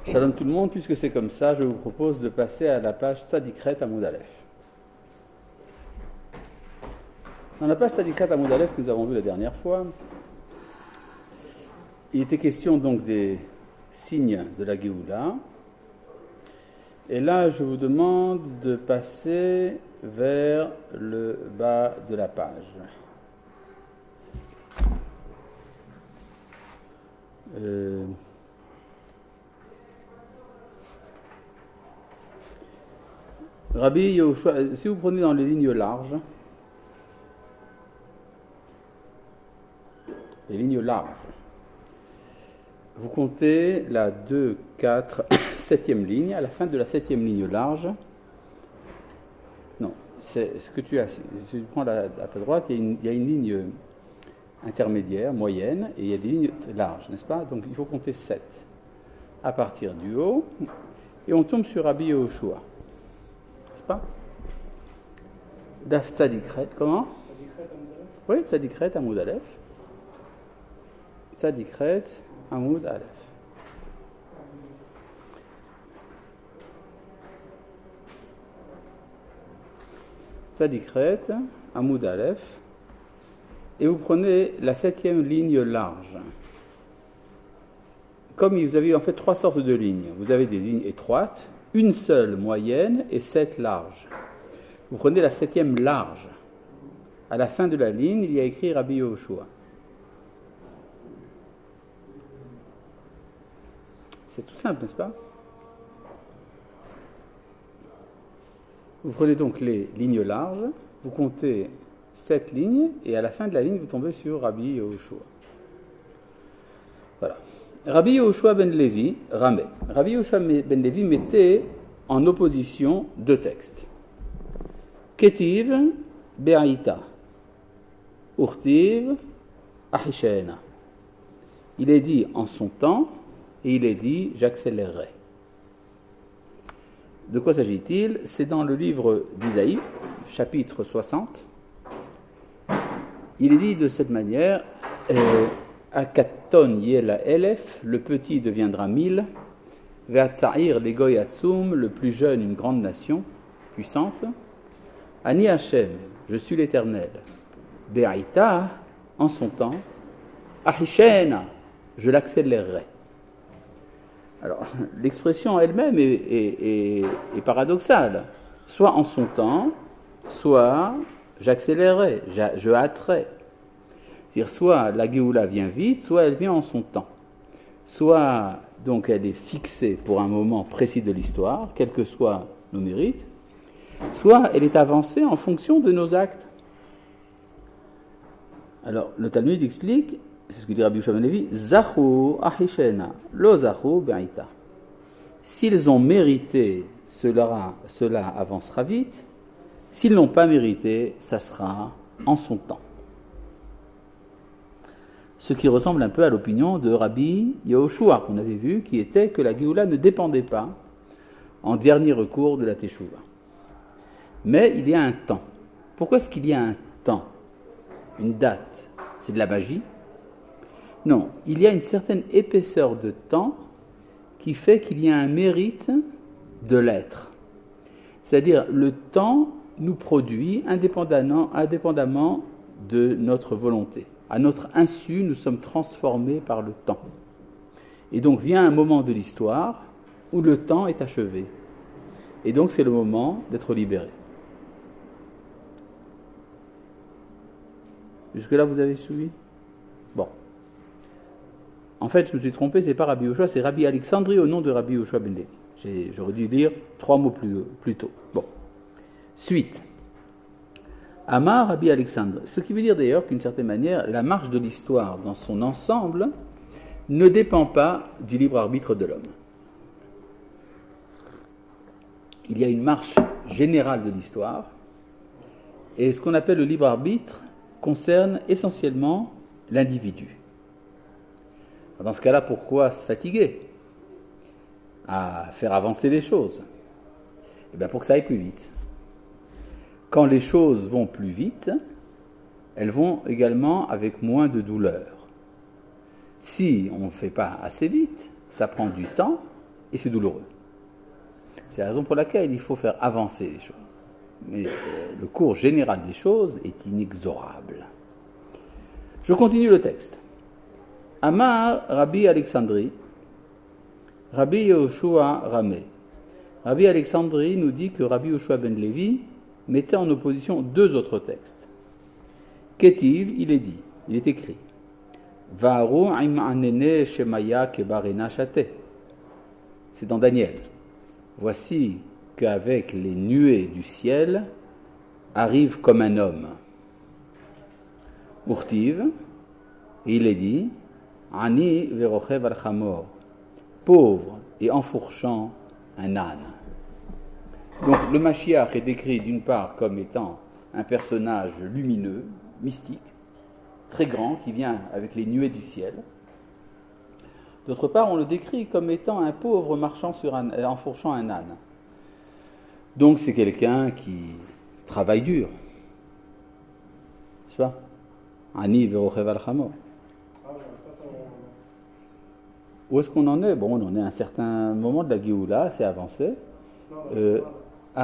Shalom tout le monde, puisque c'est comme ça, je vous propose de passer à la page Tzadikret Amoud Aleph. Dans la page Tzadikret Amoud Aleph que nous avons vue la dernière fois, il était question donc des signes de la Géoula. Et là, je vous demande de passer vers le bas de la page. Rabbi Yehoshua, si vous prenez dans les lignes larges, vous comptez la 2, 4, 7e ligne. À la fin de la 7e ligne large, non, c'est ce que tu as. Si tu prends à ta droite, il y a une ligne intermédiaire, moyenne, et il y a des lignes larges, n'est-ce pas? Donc il faut compter 7 à partir du haut, et on tombe sur Rabbi Yehoshua. N'est-ce pas? Daf Tzadikret, comment? Oui, Tzadikret Amoud Aleph. Tzadikret Amoud Aleph. Tzadikret Amoud Aleph. Et vous prenez la 7e ligne large. Comme vous avez en fait 3 sortes de lignes. Vous avez des lignes étroites, une seule moyenne et 7 larges. Vous prenez la 7e large. À la fin de la ligne, il y a écrit Rabbi Yehoshua. C'est tout simple, n'est-ce pas? Vous prenez donc les lignes larges, vous comptez 7 lignes, et à la fin de la ligne, vous tombez sur Rabbi Yehoshua. Voilà. Rabbi Yehoshua ben Levi, Ramé. Rabbi Yehoshua ben Levi mettait en opposition 2 textes. Ketiv, Be'aïta. Urtiv, Ahishena. Il est dit en son temps, et il est dit j'accélérerai. De quoi s'agit-il? C'est dans le livre d'Isaïe, chapitre 60. Il est dit de cette manière Akaton yela elef, le petit deviendra 1000, Ve'atza'ir legoy atzum, le plus jeune une grande nation puissante. Ani Hashem, je suis l'Éternel. Be'aïta, en son temps, Ahishena, je l'accélérerai. Alors, l'expression elle-même est paradoxale. Soit en son temps, soit j'accélérerai, je hâterai. C'est-à-dire, soit la Géoula vient vite, soit elle vient en son temps. Soit, donc, elle est fixée pour un moment précis de l'histoire, quels que soient nos mérites, soit elle est avancée en fonction de nos actes. Alors, le Talmud explique, c'est ce que dit Rabbi Yehoshua ben Levi, Zachu ahishena, lo zachu be'aïta. S'ils ont mérité, cela avancera vite. S'ils n'ont pas mérité, ça sera en son temps. Ce qui ressemble un peu à l'opinion de Rabbi Yehoshua, qu'on avait vu, qui était que la Géoula ne dépendait pas, en dernier recours, de la Teshuvah. Mais il y a un temps. Pourquoi est-ce qu'il y a un temps? Une date? C'est de la magie? Non, il y a une certaine épaisseur de temps qui fait qu'il y a un mérite de l'être. C'est-à-dire, le temps nous produit indépendamment de notre volonté. À notre insu, nous sommes transformés par le temps. Et donc vient un moment de l'histoire où le temps est achevé. Et donc c'est le moment d'être libéré. Jusque-là, vous avez suivi? Bon. En fait, je me suis trompé, c'est pas Rabbi Yehoshua, c'est Rabbi Alexandri au nom de Rabbi Yehoshua ben Levi. J'aurais dû lire 3 mots plus tôt. Bon. Suite. Amar Rabbi Alexandre. Ce qui veut dire d'ailleurs qu'une certaine manière, la marche de l'histoire dans son ensemble ne dépend pas du libre arbitre de l'homme. Il y a une marche générale de l'histoire, et ce qu'on appelle le libre arbitre concerne essentiellement l'individu. Dans ce cas-là, pourquoi se fatiguer à faire avancer les choses? Eh bien, pour que ça aille plus vite. Quand les choses vont plus vite, elles vont également avec moins de douleur. Si on ne fait pas assez vite, ça prend du temps et c'est douloureux. C'est la raison pour laquelle il faut faire avancer les choses. Mais le cours général des choses est inexorable. Je continue le texte. Amar Rabbi Alexandri, Rabbi Yehoshua Rameh. Rabbi Alexandri nous dit que Rabbi Yehoshua ben Lévi mettait en opposition deux autres textes. Ketiv, il est écrit Vaharu im anene shemaya kebarena shate. C'est dans Daniel. Voici qu'avec les nuées du ciel arrive comme un homme. Urtiv, il est dit Ani verochev al chamor, pauvre et enfourchant un âne. Donc le Mashiach est décrit d'une part comme étant un personnage lumineux, mystique, très grand, qui vient avec les nuées du ciel. D'autre part, on le décrit comme étant un pauvre marchant enfourchant un âne. Donc c'est quelqu'un qui travaille dur. C'est ça ? Ani verochev al chamor. Où est-ce qu'on en est ? Bon, on en est à un certain moment de la Géoula, c'est avancé.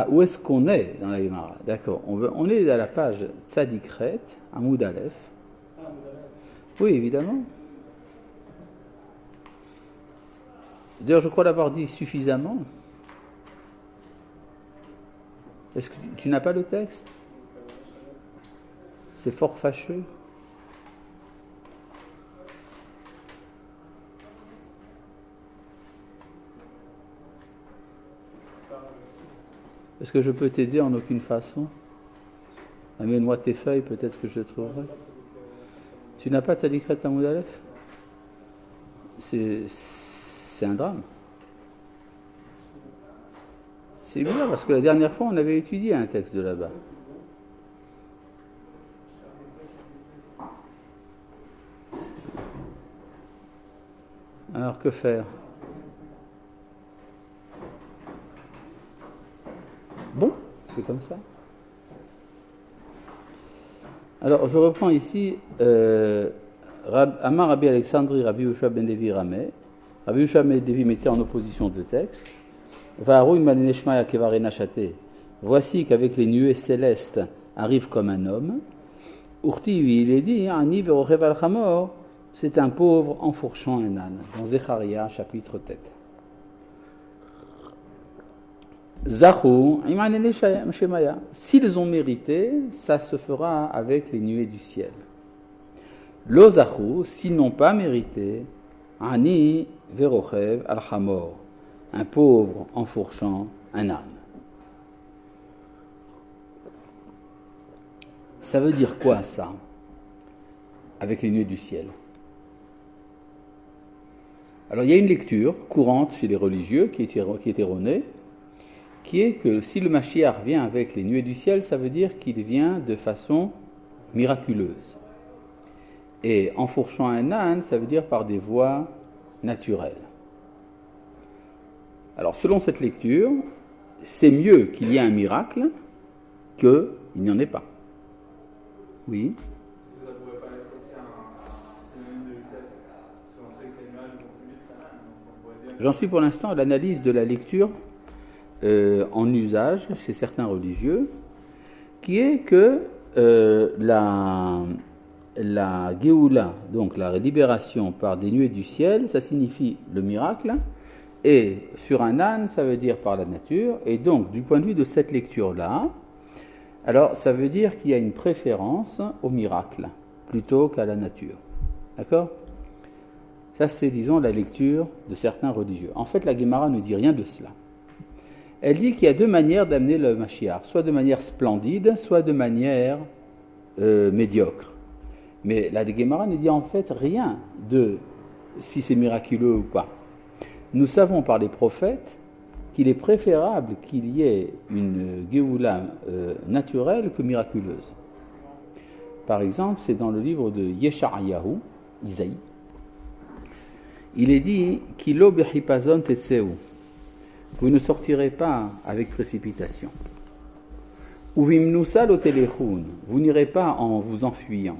Où est-ce qu'on est dans la Gemara ? D'accord. On est à la page Tzadikret, Amoud Aleph. Oui, évidemment. D'ailleurs, je crois l'avoir dit suffisamment. Est-ce que tu n'as pas le texte ? C'est fort fâcheux. Est-ce que je peux t'aider en aucune façon ? Amène-moi tes feuilles, peut-être que je le trouverai. Tu n'as pas Tzadikret Amoud Aleph ? C'est un drame. C'est bizarre parce que la dernière fois, on avait étudié un texte de là-bas. Alors, que faire ? Bon, c'est comme ça. Alors, je reprends ici Amar Rabbi Alexandri, Rabbi Yehoshua ben Lévi Rameh. Rabbi Yehoshua ben Lévi mettait en opposition deux textes. Voici qu'avec les nuées célestes arrive comme un homme. Urti, il est dit, Ani verochev al chamor, c'est un pauvre enfourchant un âne. Dans Zecharia, chapitre 7. Zachou, s'ils ont mérité, ça se fera avec les nuées du ciel. Lo zachou, s'ils n'ont pas mérité, ani verochev al chamor, un pauvre enfourchant un âne. Ça veut dire quoi ça, avec les nuées du ciel ? Alors il y a une lecture courante chez les religieux qui est erronée, qui est que si le Mashiach vient avec les nuées du ciel, ça veut dire qu'il vient de façon miraculeuse. Et enfourchant un âne, ça veut dire par des voies naturelles. Alors selon cette lecture, c'est mieux qu'il y ait un miracle qu'il n'y en ait pas. Oui. Ça pourrait pas être aussi un synonyme de vitesse, parce qu'on sait que les nuages vont plus vite quand même. J'en suis pour l'instant à l'analyse de la lecture en usage chez certains religieux, qui est que la Géoula, donc la libération par des nuées du ciel, ça signifie le miracle, et sur un âne, ça veut dire par la nature, et donc du point de vue de cette lecture-là, alors ça veut dire qu'il y a une préférence au miracle plutôt qu'à la nature. D'accord ? Ça, c'est, disons, la lecture de certains religieux. En fait, la Gemara ne dit rien de cela. Elle dit qu'il y a deux manières d'amener le Mashiach, soit de manière splendide, soit de manière médiocre. Mais la Gemara ne dit en fait rien de si c'est miraculeux ou pas. Nous savons par les prophètes qu'il est préférable qu'il y ait une Géoula naturelle que miraculeuse. Par exemple, c'est dans le livre de Yeshayahu, Isaïe. Il est dit « Kilo bechipazon tetseu » vous ne sortirez pas avec précipitation. « Uvimnusa lo telechun » vous n'irez pas en vous enfuyant.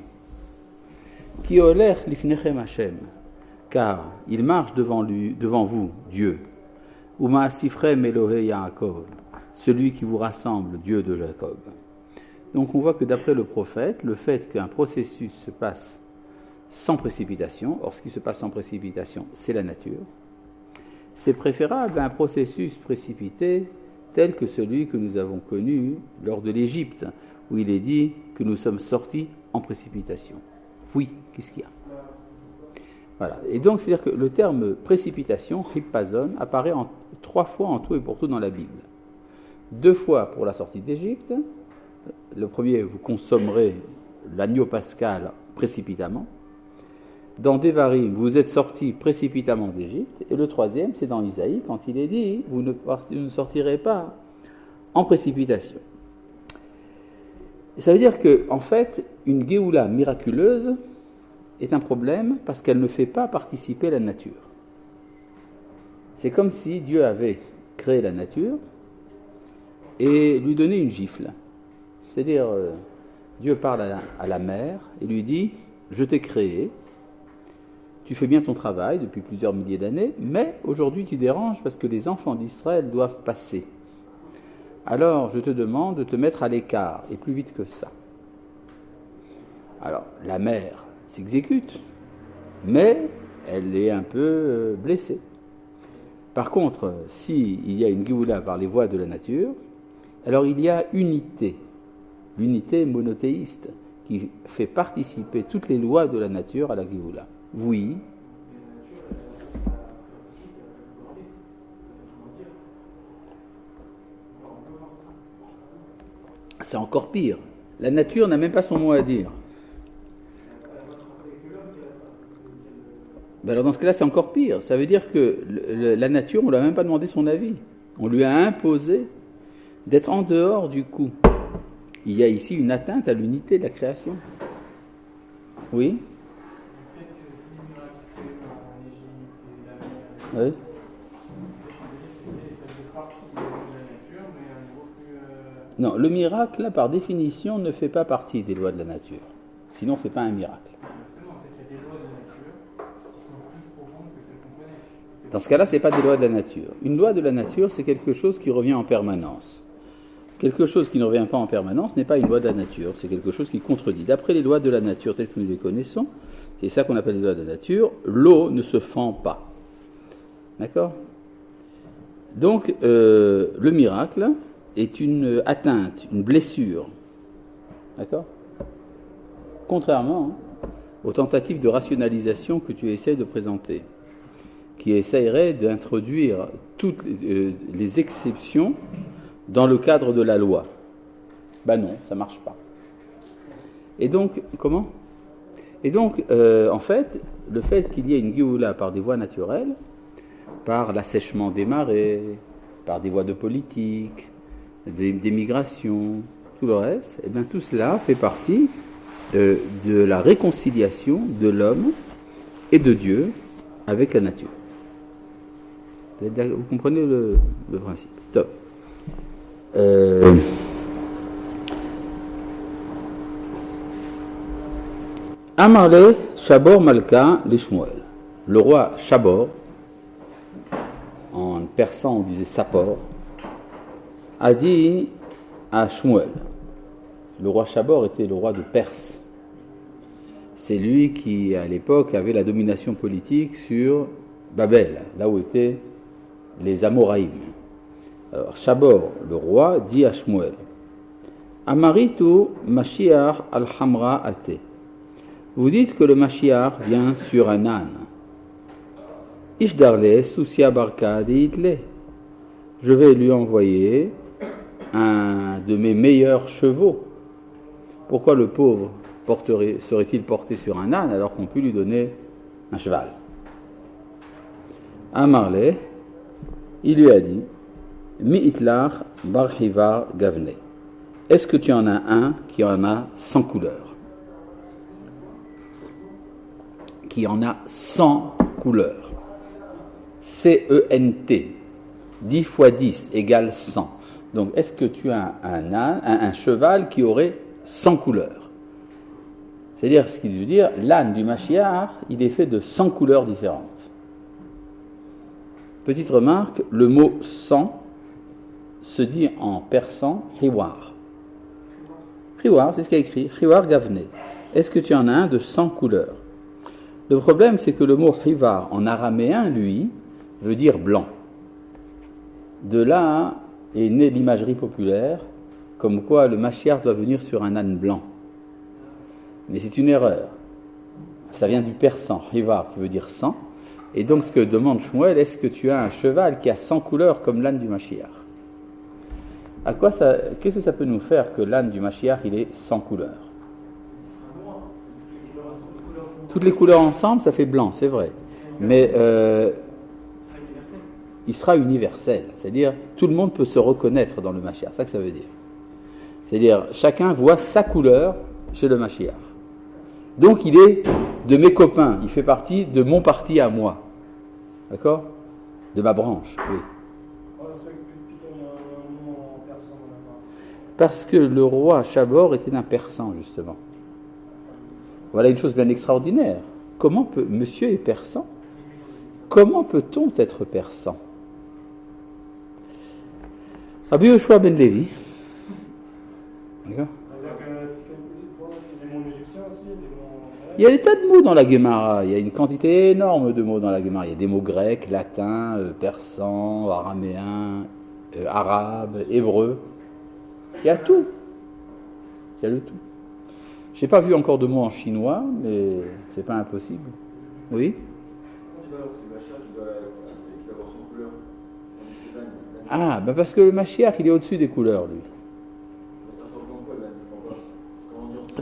« Ki olech lifnechem Hashem » car il marche devant vous, Dieu. « U'ma'asifrem Elohei Yaakov, celui qui vous rassemble, Dieu de Jacob. Donc on voit que d'après le prophète, le fait qu'un processus se passe sans précipitation, or ce qui se passe sans précipitation, c'est la nature, c'est préférable à un processus précipité tel que celui que nous avons connu lors de l'Égypte, où il est dit que nous sommes sortis en précipitation. Oui, qu'est-ce qu'il y a ? Voilà. Et donc, c'est-à-dire que le terme précipitation, hippazon, apparaît 3 fois en tout et pour tout dans la Bible. 2 fois pour la sortie d'Égypte. Le premier, vous consommerez l'agneau pascal précipitamment. Dans Devarim, vous êtes sortis précipitamment d'Égypte. Et le troisième, c'est dans Isaïe, quand il est dit, vous ne sortirez pas en précipitation. Et ça veut dire que, en fait, une Géoula miraculeuse est un problème parce qu'elle ne fait pas participer la nature. C'est comme si Dieu avait créé la nature et lui donnait une gifle. C'est-à-dire, Dieu parle à la mer et lui dit « Je t'ai créé, tu fais bien ton travail depuis plusieurs milliers d'années, mais aujourd'hui tu déranges parce que les enfants d'Israël doivent passer. Alors je te demande de te mettre à l'écart, et plus vite que ça. » Alors, la mer s'exécute, mais elle est un peu blessée. Par contre, s'il y a une Géoula par les voies de la nature, alors il y a l'unité monothéiste, qui fait participer toutes les lois de la nature à la Géoula. Oui. C'est encore pire. La nature n'a même pas son mot à dire. Ben alors dans ce cas-là, c'est encore pire. Ça veut dire que la nature, on ne lui a même pas demandé son avis. On lui a imposé d'être en dehors du coup. Il y a ici une atteinte à l'unité de la création. Oui. Oui. Non, le miracle, là, par définition, ne fait pas partie des lois de la nature. Sinon, ce n'est pas un miracle. Dans ce cas-là, ce n'est pas des lois de la nature. Une loi de la nature, c'est quelque chose qui revient en permanence. Quelque chose qui ne revient pas en permanence n'est pas une loi de la nature, c'est quelque chose qui contredit. D'après les lois de la nature telles que nous les connaissons, c'est ça qu'on appelle les lois de la nature, l'eau ne se fend pas. D'accord ? Donc, le miracle est une atteinte, une blessure. D'accord ? Contrairement aux tentatives de rationalisation que tu essaies de présenter, qui essaieraient d'introduire toutes les exceptions dans le cadre de la loi. Ben non, ça ne marche pas. Et donc, comment ? Et donc, en fait, le fait qu'il y ait une Géoula par des voies naturelles, par l'assèchement des marées, par des voies de politique, des migrations, tout le reste, et bien tout cela fait partie de la réconciliation de l'homme et de Dieu avec la nature. Vous comprenez le principe. Top. Amarle Shabor Malka Lishmuel. Le roi Shabor, en persan on disait Sapor, a dit à Shmuel. Le roi Shabor était le roi de Perse. C'est lui qui, à l'époque, avait la domination politique sur Babel, là où étaient les Amoraïm. Alors, Shabor, le roi, dit à Shmuel, Amaritu Mashiach al-Hamra ate. Vous dites que le Mashiach vient sur un âne. Ishdarle Susia Barka de Hitle. Je vais lui envoyer un de mes meilleurs chevaux. Pourquoi le pauvre serait-il porté sur un âne alors qu'on peut lui donner un cheval? Amarle, il lui a dit, Mi itlar barhivar gavne. Est-ce que tu en as un qui en a 100 couleurs? Qui en a 100 couleurs. C-E-N-T. 10 fois 10 égale 100. Donc, est-ce que tu as un cheval qui aurait 100 couleurs? C'est-à-dire, ce qu'il veut dire, l'âne du Mashiach, il est fait de 100 couleurs différentes. Petite remarque, le mot sang se dit en persan hiwar. Hiwar, c'est ce qu'il y a écrit, hiwar gavne. Est-ce que tu en as un de 100 couleurs? Le problème, c'est que le mot hiwar en araméen, lui, veut dire blanc. De là est née l'imagerie populaire, comme quoi le Mashiach doit venir sur un âne blanc. Mais c'est une erreur. Ça vient du persan, hiwar, qui veut dire 100. Et donc, ce que demande Shmuel, est-ce que tu as un cheval qui a 100 couleurs comme l'âne du Mashiach? Qu'est-ce que ça peut nous faire que l'âne du Mashiach, il ait 100 couleurs? Toutes les couleurs ensemble, ça fait blanc, c'est vrai. Mais il sera universel. C'est-à-dire, tout le monde peut se reconnaître dans le Mashiach. C'est ça que ça veut dire. C'est-à-dire, chacun voit sa couleur chez le Mashiach. Donc, il est de mes copains. Il fait partie de mon parti à moi. D'accord? De ma branche, oui. Parce que le roi Chabor était un persan, justement. Voilà une chose bien extraordinaire. Monsieur est persan? Comment peut-on être persan? Rabbi Yoshua ben Levi. D'accord? Il y a des tas de mots dans la Guémara. Il y a une quantité énorme de mots dans la Guémara. Il y a des mots grecs, latins, persans, araméens, arabes, hébreux. Il y a tout. Il y a le tout. Je n'ai pas vu encore de mots en chinois, mais c'est pas impossible. Oui? Ah, ben parce que le Mashiach, il est au-dessus des couleurs, lui.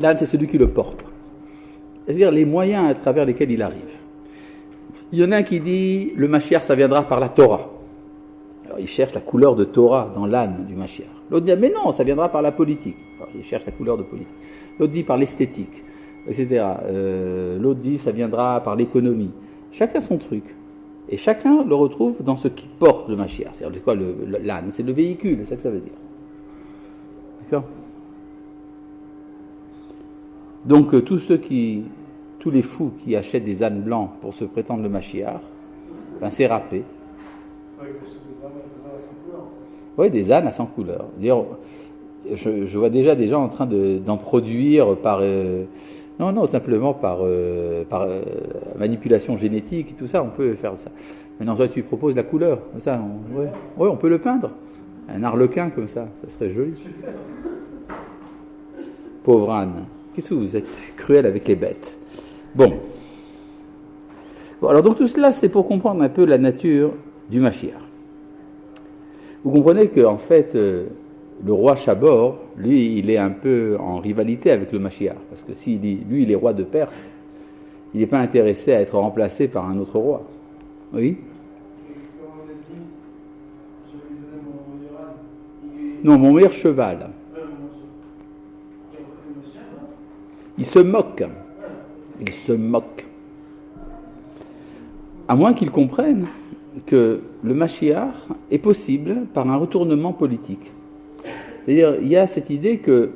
L'âne, c'est celui qui le porte. C'est-à-dire les moyens à travers lesquels il arrive. Il y en a un qui dit, le Mashiach, ça viendra par la Torah. Alors, il cherche la couleur de Torah dans l'âne du Mashiach. L'autre dit, mais non, ça viendra par la politique. Alors, il cherche la couleur de politique. L'autre dit par l'esthétique, etc. L'autre dit, ça viendra par l'économie. Chacun son truc. Et chacun le retrouve dans ce qui porte le Mashiach. C'est-à-dire quoi, l'âne, c'est le véhicule, c'est ça que ça veut dire. D'accord? Donc, tous les fous qui achètent des ânes blancs pour se prétendre le Mashiach, ben, c'est râpé. Oui, des ânes à 100 couleurs. D'ailleurs, je vois déjà des gens en train d'en produire par... non, simplement par manipulation génétique et tout ça, on peut faire ça. Maintenant, toi, tu proposes la couleur, ça, on peut le peindre. Un arlequin comme ça serait joli. Pauvre âne. Qu'est-ce que vous êtes cruel avec les bêtes? Bon, alors donc tout cela, c'est pour comprendre un peu la nature du Mashiach. Vous comprenez qu'en fait, le roi Chabor, lui, il est un peu en rivalité avec le Mashiach. Parce que lui, il est roi de Perse, il n'est pas intéressé à être remplacé par un autre roi. Oui? Non, mon meilleur cheval. Il se moque. Il se moque. À moins qu'il comprenne que le Mashiach est possible par un retournement politique. C'est-à-dire, il y a cette idée que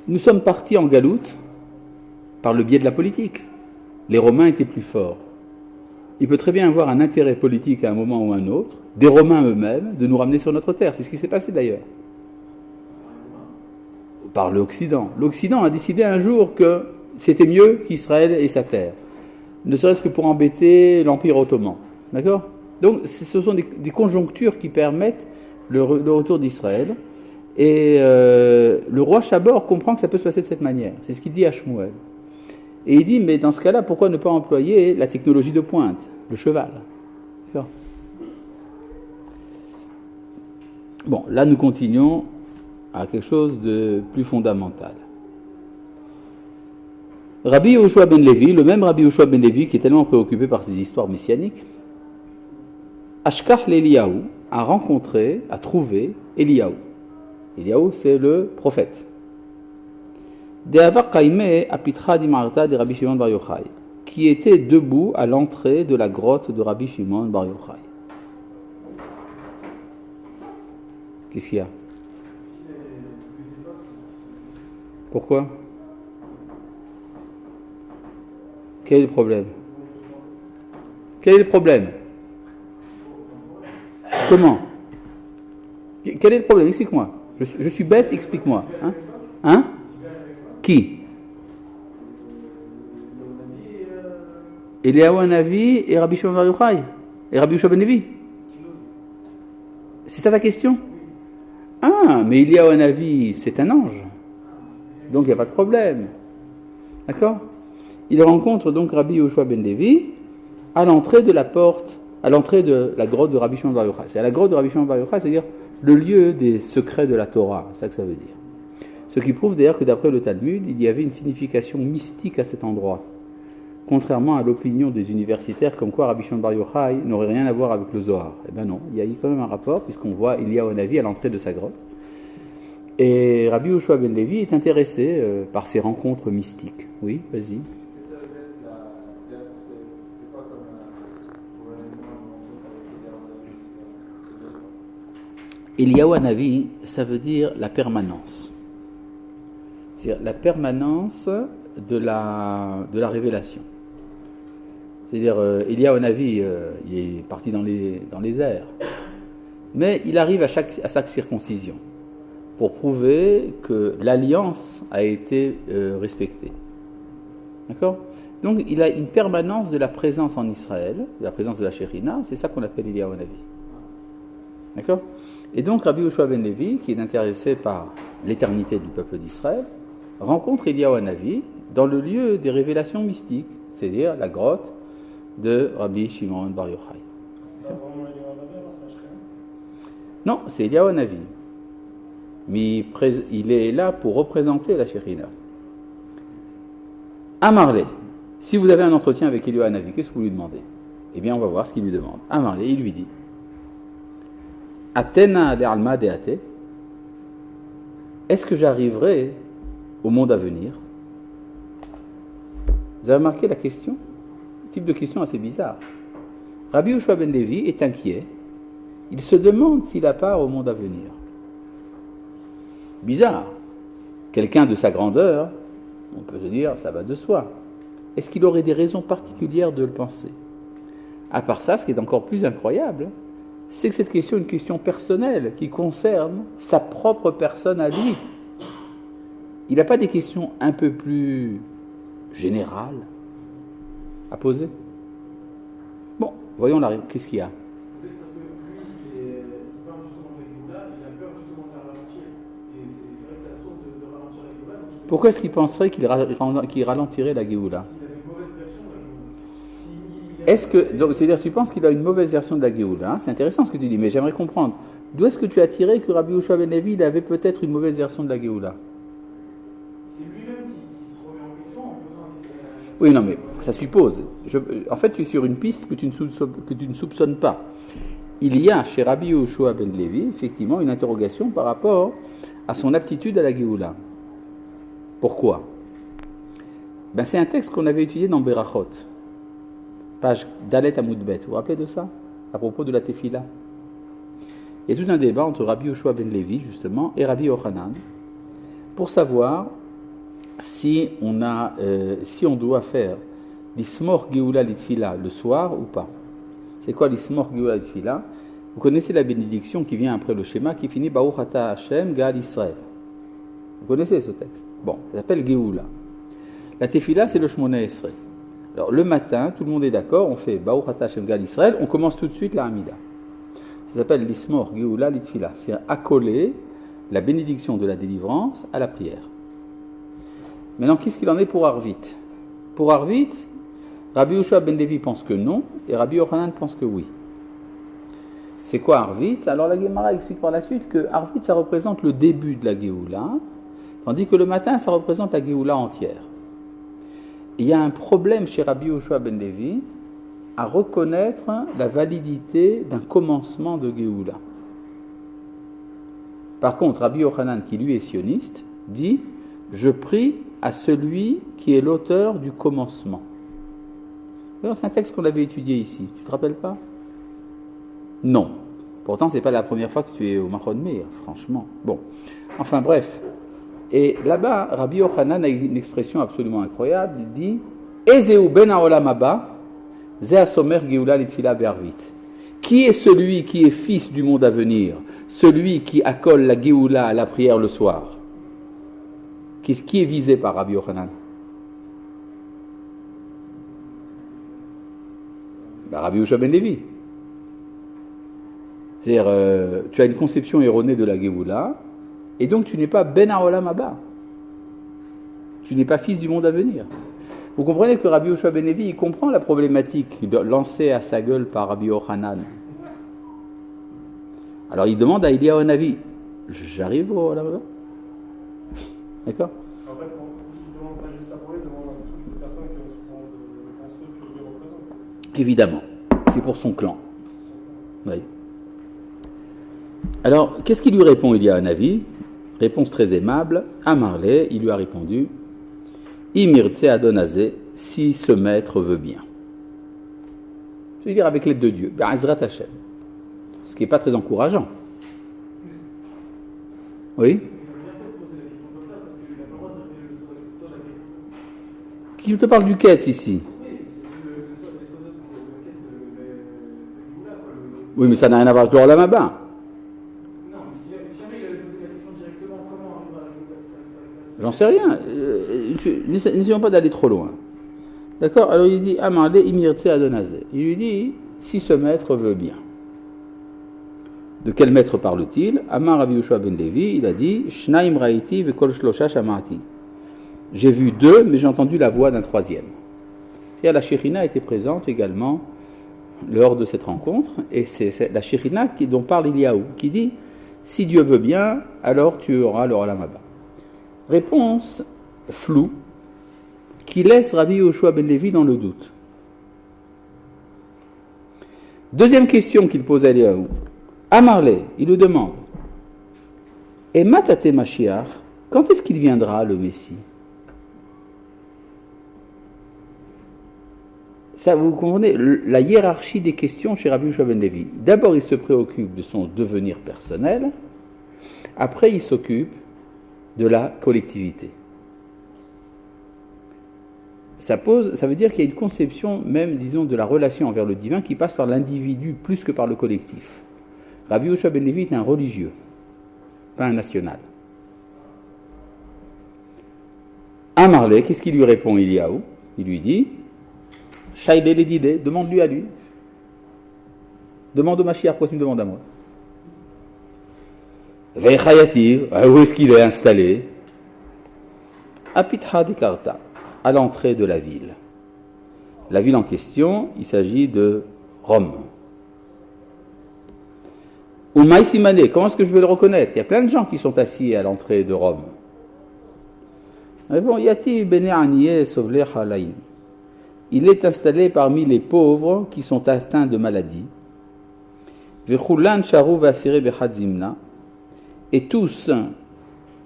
nous sommes partis en galoute par le biais de la politique. Les Romains étaient plus forts. Il peut très bien avoir un intérêt politique à un moment ou à un autre, des Romains eux-mêmes, de nous ramener sur notre terre. C'est ce qui s'est passé d'ailleurs. Par l'Occident. L'Occident a décidé un jour que c'était mieux qu'Israël et sa terre. Ne serait-ce que pour embêter l'Empire ottoman. D'accord? Donc, ce sont des conjonctures qui permettent le retour d'Israël. Et le roi Chabor comprend que ça peut se passer de cette manière. C'est ce qu'il dit à Shmuel. Et il dit, mais dans ce cas-là, pourquoi ne pas employer la technologie de pointe, le cheval? D'accord? Bon, là, nous continuons à quelque chose de plus fondamental. Rabbi Yoshua ben Levi, le même Rabbi Yoshua ben Levi qui est tellement préoccupé par ces histoires messianiques, Ashkach l'Eliyahu a trouvé Eliyahu. Eliyahu, c'est le prophète. De'ava Kaimeh apitra dimarta de Rabbi Shimon Bar Yochai, qui était debout à l'entrée de la grotte de Rabbi Shimon Bar Yochai. Qu'est-ce qu'il y a? Pourquoi? Quel est le problème? Quel est le problème? Comment? Quel est le problème? Explique-moi. Je suis bête, explique-moi. Hein? Qui? Eliyahu Hanavi et Rabbi Shimon Bar Yochai et Rabbi Yehoshua ben Levi. C'est ça ta question? Ah, mais Eliyahu Hanavi, c'est un ange. Donc il n'y a pas de problème. D'accord? Il rencontre donc Rabbi Yehoshua ben Levi à l'entrée de la porte, à l'entrée de la grotte de Rabbi Shimon Bar Yochai. C'est à la grotte de Rabbi Shimon Bar Yochai, c'est-à-dire le lieu des secrets de la Torah. C'est ça que ça veut dire. Ce qui prouve d'ailleurs que d'après le Talmud, il y avait une signification mystique à cet endroit. Contrairement à l'opinion des universitaires comme quoi Rabbi Shimon Bar Yochai n'aurait rien à voir avec le Zohar. Eh bien non, il y a quand même un rapport puisqu'on voit Eliyahu Hanavi à l'entrée de sa grotte. Et Rabbi Yehoshua ben Levi est intéressé par ces rencontres mystiques. Oui, vas-y. Eliyahu Hanavi, ça veut dire la permanence. C'est-à-dire la permanence de la révélation. C'est-à-dire, Eliyahu Hanavi, il est parti dans les airs. Mais il arrive à chaque circoncision pour prouver que l'alliance a été respectée. D'accord? Donc, il a une permanence de la présence en Israël, de la présence de la Shekhinah, c'est ça qu'on appelle Eliyahu Hanavi. D'accord? Et donc, Rabbi Yehoshua ben Levi, qui est intéressé par l'éternité du peuple d'Israël, rencontre Eliyahu Hanavi dans le lieu des révélations mystiques, c'est-à-dire la grotte de Rabbi Shimon Bar Yochai. Non, c'est Eliyahu Hanavi. Mais il est là pour représenter la Shekhinah. Amarle, si vous avez un entretien avec Eliyahu Hanavi, qu'est-ce que vous lui demandez? Eh bien, on va voir ce qu'il lui demande. Amarle, il lui dit Atena de Alma de Ate, est-ce que j'arriverai au monde à venir? Vous avez remarqué la question? Un type de question assez bizarre. Rabbi Yehoshua ben Levi est inquiet. Il se demande s'il a part au monde à venir. Bizarre. Quelqu'un de sa grandeur, on peut se dire, ça va de soi. Est-ce qu'il aurait des raisons particulières de le penser? À part ça, ce qui est encore plus incroyable, c'est que cette question est une question personnelle qui concerne sa propre personne à lui. Il n'a pas des questions un peu plus générales à poser? Bon, voyons la réponse. Qu'est-ce qu'il y a? Peut-être parce que lui, il parle justement de la Géoula, il a peur justement de la ralentir. Et c'est vrai que c'est la source de ralentir la Géoula. Pourquoi est-ce qu'il penserait qu'il ralentirait la Géoula? S'il avait une mauvaise version de la Géoula. Est-ce que, donc, c'est-à-dire, tu penses qu'il a une mauvaise version de la Géoula, hein? C'est intéressant ce que tu dis, mais j'aimerais comprendre. D'où est-ce que tu as tiré que Rabbi Yehoshua ben Levi il avait peut-être une mauvaise version de la Géoula? C'est lui-même qui se remet en question en posant la question. Oui, non, mais ça suppose. En fait, tu es sur une piste que tu ne soupçonnes pas. Il y a chez Rabbi Yehoshua ben Levi, effectivement, une interrogation par rapport à son aptitude à la Géoula. Pourquoi? Ben, c'est un texte qu'on avait étudié dans Berachot, page Dalet Amoudbet. Vous vous rappelez de ça? À propos de la Tefila. Il y a tout un débat entre Rabbi Yehoshua ben Levi, justement, et Rabbi Yochanan, pour savoir si on doit faire l'Ismor Geoula Litfila le soir ou pas. C'est quoi l'Ismor Geoula Litfila? Vous connaissez la bénédiction qui vient après le schéma qui finit Baruch Ata Hashem Gaal Israël. Vous connaissez ce texte? Bon, ça s'appelle Geoula. La Tefila, c'est le Shmona Esrei. Alors le matin, tout le monde est d'accord, on fait Baruch Ata Hashem Gaal Israël, on commence tout de suite la Hamida. Ça s'appelle l'Ismor Geoula Litfila. C'est accoler la bénédiction de la délivrance à la prière. Maintenant, qu'est-ce qu'il en est pour Arvit? Pour Arvit, Rabbi Yehoshua ben Levi pense que non, et Rabbi Yochanan pense que oui. C'est quoi Arvit? Alors la Gemara explique par la suite que Arvit, ça représente le début de la Géoula, tandis que le matin, ça représente la Géoula entière. Et il y a un problème chez Rabbi Yehoshua ben Levi à reconnaître la validité d'un commencement de Géoula. Par contre, Rabbi Yochanan, qui lui est sioniste, dit « Je prie à celui qui est l'auteur du commencement ». C'est un texte qu'on avait étudié ici, tu ne te rappelles pas? Non. Pourtant, ce n'est pas la première fois que tu es au Machon Meir, franchement. Bon, enfin bref. Et là-bas, Rabbi Yochanan a une expression absolument incroyable, il dit « Ezeu ben haolam haba, ze hasomer geoula litfila be'arvit ». Qui est celui qui est fils du monde à venir? Celui qui accole la Géoula à la prière le soir. Qui est visé par Rabbi Yochanan? Rabbi Yehoshua ben Lévi. C'est-à-dire, tu as une conception erronée de la Géoula, et donc tu n'es pas Ben Haolam Haba. Tu n'es pas fils du monde à venir. Vous comprenez que Rabbi Yehoshua ben Lévi, il comprend la problématique lancée à sa gueule par Rabbi Yochanan. Alors il demande à Eliyahu Hanavi, j'arrive au Olam Haba? D'accord? En fait, il ne demande pas juste ça pour lui, il demande à toutes les personnes qui ont pensé que lui représente. Évidemment, c'est pour son clan. Oui. Alors, qu'est-ce qu'il lui répond, Eliyahu Hanavi? Réponse très aimable. Amarle, il lui a répondu, Imirtse Adonazé, si ce maître veut bien. Je veux dire avec l'aide de Dieu, Be'ezrat Hashem. Ce qui n'est pas très encourageant. Oui? Qui te parle du Ketz ici? Oui, mais ça n'a rien à voir avec l'Olam Haba. Non, mais si jamais il avait posé la question directement, comment on va arriver à J'en sais rien. N'essayons pas d'aller trop loin. D'accord? Alors il dit Amarle Imirtse Adonazé. Il lui dit si ce maître veut bien. De quel maître parle-t-il? Amar Rabbi Yehoshua ben Lévi, il a dit Shnaim Raiti vekol shlosha shamati. J'ai vu deux, mais j'ai entendu la voix d'un troisième. C'est-à-dire la Shekhinah était présente également lors de cette rencontre, et c'est la Shekhinah dont parle Eliyahu, qui dit si Dieu veut bien, alors tu auras le Olam Haba. Réponse floue qui laisse Rabbi Yehoshua ben Lévi dans le doute. Deuxième question qu'il pose à Eliyahu. Amarle, il lui demande et Matate Mashiach, quand est-ce qu'il viendra le Messie? Ça, vous comprenez la hiérarchie des questions chez Rabbi Yehoshua ben Lévi. D'abord, il se préoccupe de son devenir personnel, après, il s'occupe de la collectivité. Ça veut dire qu'il y a une conception même, disons, de la relation envers le divin qui passe par l'individu plus que par le collectif. Rabbi Yehoshua ben Lévi est un religieux, pas un national. Amarle, qu'est-ce qu'il lui répond Eliyahu? Il lui dit Shaïle l'Edidé, demande-lui à lui. Demande au Mashiach, pourquoi tu me demandes à moi? Vechayativ, où est-ce qu'il est installé? À Pitra de Karta, à l'entrée de la ville. La ville en question, il s'agit de Rome. Ou Maïsimane, comment est-ce que je vais le reconnaître? Il y a plein de gens qui sont assis à l'entrée de Rome. Mais bon, Yati Bene Aniye Sovle Chalaim. Il est installé parmi les pauvres qui sont atteints de maladies. Vechulan Sharu Vasire Bechadzimna. Et tous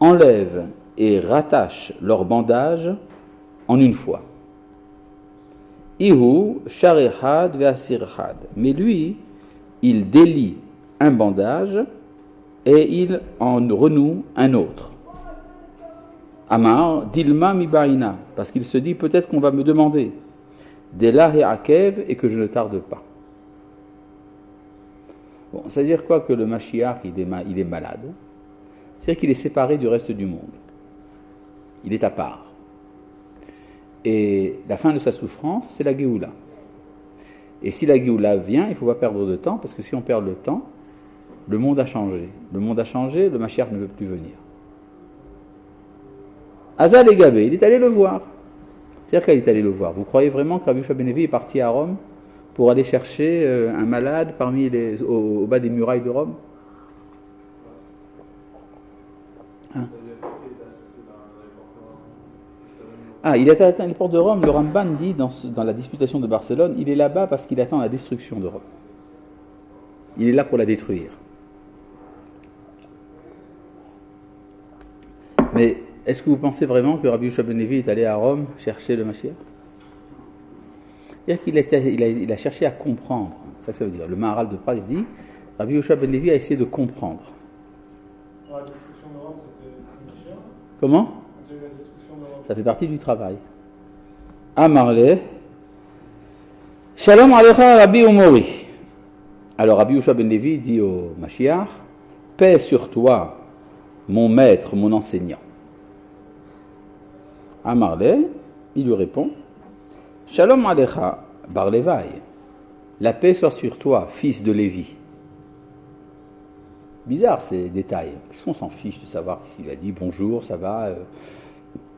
enlèvent et rattachent leur bandage en une fois. Ihu Sharehad Vasirhad. Mais lui, il délie un bandage et il en renoue un autre. Amar, Dilma Mibaina, parce qu'il se dit peut-être qu'on va me demander Dela et Akev et que je ne tarde pas. Bon, ça veut dire quoi que le Mashiach il est malade? C'est-à-dire qu'il est séparé du reste du monde. Il est à part. Et la fin de sa souffrance, c'est la Géoula. Et si la Géoula vient, il ne faut pas perdre de temps, parce que si on perd le temps, le monde a changé. Le monde a changé, le Mashiach ne veut plus venir. Azal et Gabé, il est allé le voir. C'est-à-dire qu'il est allé le voir. Vous croyez vraiment que Rabbi Yehoshua ben Lévi est parti à Rome pour aller chercher un malade au bas des murailles de Rome? Hein? Il est atteint les portes de Rome. Le Ramban dit dans la disputation de Barcelone, il est là-bas parce qu'il attend la destruction de Rome. Il est là pour la détruire. Mais est-ce que vous pensez vraiment que Rabbi Yehoshua ben Lévi est allé à Rome chercher le Mashiach? C'est-à-dire qu'il a cherché à comprendre. C'est ça que ça veut dire. Le Maharal de Prague dit Rabbi Yehoshua ben Lévi a essayé de comprendre. La destruction de Rome, c'était Mashiach. Comment? Ça fait partie du travail. Amarle, Shalom Alecha Rabbi Umori. Alors Rabbi Yehoshua ben Levi dit au Mashiach, paix sur toi, mon maître, mon enseignant. Amarle, il lui répond, Shalom alecha, bar Levi, la paix soit sur toi, fils de Lévi. Bizarre ces détails. Qu'est-ce qu'on s'en fiche de savoir s'il lui a dit bonjour, ça va,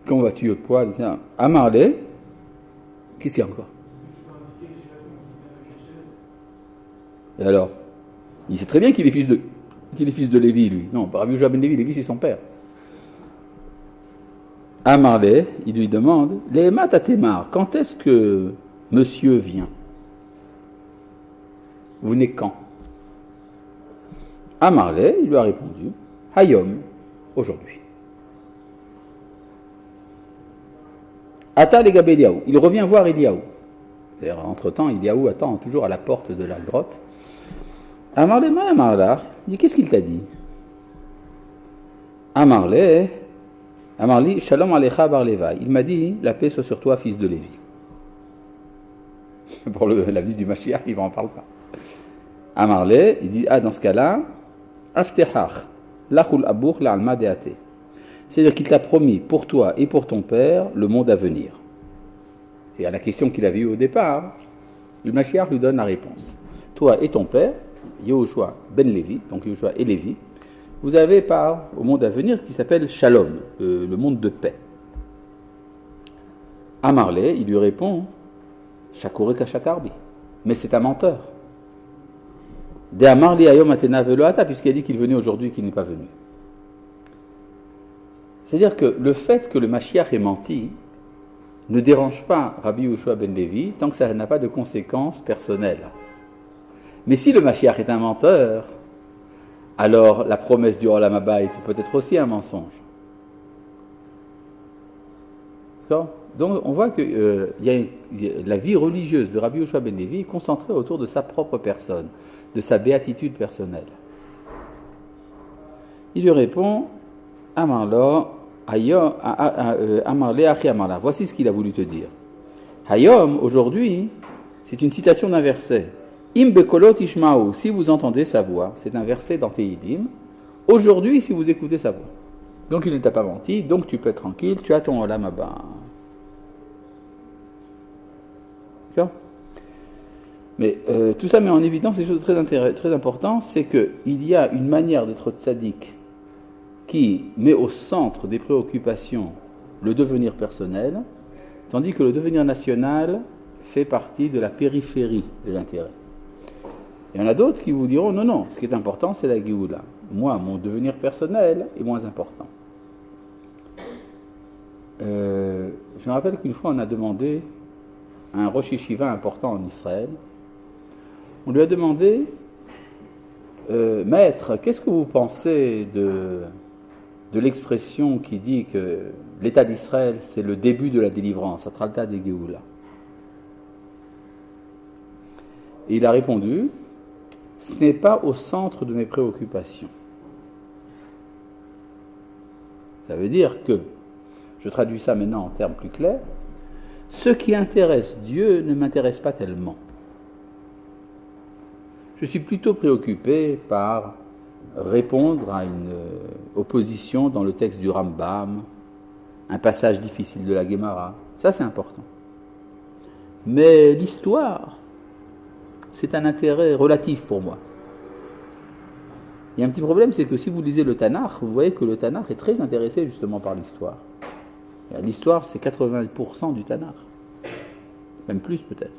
comment vas-tu au poil, Amarle, qu'est-ce qu'il y a encore? Et alors, il sait très bien qu'il est fils de Lévi, lui. Non, Rabbi Yehoshua ben Lévi, Lévi c'est son père. Amarle, il lui demande, Lehema tatemar, quand est-ce que monsieur vient? Vous venez quand? Amarle, il lui a répondu, Hayom, aujourd'hui. Ata legabe Eliaou, il revient voir Eliaou. C'est-à-dire, entre-temps, Eliaou attend toujours à la porte de la grotte. Amarle, ma Amarlach, il dit, qu'est-ce qu'il t'a dit? Amarle, Amarli, Shalom alecha bar Levi. Il m'a dit, la paix soit sur toi, fils de Lévi. Pour la vie du Mashiach, il n'en parle pas. Amarle, il dit, dans ce cas-là, Aftechach, lachul abour la'alma deate. C'est-à-dire qu'il t'a promis pour toi et pour ton père le monde à venir. Et à la question qu'il avait eue au départ, le Mashiach lui donne la réponse. Toi et ton père, Yehoshua ben Lévi, donc Yehoshua et Lévi, vous avez part au monde à venir qui s'appelle Shalom, le monde de paix. Amarle, il lui répond, Shakore kashakarbi, mais c'est un menteur. De Amarli ayom atena veloata, puisqu'il a dit qu'il venait aujourd'hui et qu'il n'est pas venu. C'est-à-dire que le fait que le Mashiach ait menti ne dérange pas Rabbi Yehoshua ben Lévi tant que ça n'a pas de conséquences personnelles. Mais si le Mashiach est un menteur, alors la promesse du Olam Haba est peut-être aussi un mensonge. D'accord ? Donc on voit que la vie religieuse de Rabbi Yehoshua ben Lévi est concentrée autour de sa propre personne, de sa béatitude personnelle. Il lui répond, Amarle, Achi Amarla. Voici ce qu'il a voulu te dire. Hayom, aujourd'hui, c'est une citation d'un verset. Im bekolot ishmaou, si vous entendez sa voix, c'est un verset dans Tehilim. Aujourd'hui, si vous écoutez sa voix. Donc il ne t'a pas menti, donc tu peux être tranquille, tu as ton Olam Haba. D'accord ? Mais tout ça met en évidence des choses très importantes, c'est qu'il y a une manière d'être tzaddik qui met au centre des préoccupations le devenir personnel, tandis que le devenir national fait partie de la périphérie de l'intérêt. Il y en a d'autres qui vous diront, non, ce qui est important, c'est la Géoula. Moi, mon devenir personnel est moins important. Je me rappelle qu'une fois, on a demandé à un Rosh Yeshiva important en Israël, on lui a demandé, Maître, qu'est-ce que vous pensez de l'expression qui dit que l'État d'Israël, c'est le début de la délivrance, Atralta de Géoula? Et il a répondu, ce n'est pas au centre de mes préoccupations. Ça veut dire que, je traduis ça maintenant en termes plus clairs, ce qui intéresse Dieu ne m'intéresse pas tellement. Je suis plutôt préoccupé par répondre à une opposition dans le texte du Rambam, un passage difficile de la Gemara. Ça, c'est important. Mais l'histoire, c'est un intérêt relatif pour moi. Il y a un petit problème, c'est que si vous lisez le Tanakh, vous voyez que le Tanakh est très intéressé justement par l'histoire. L'histoire, c'est 80% du Tanakh. Même plus peut-être.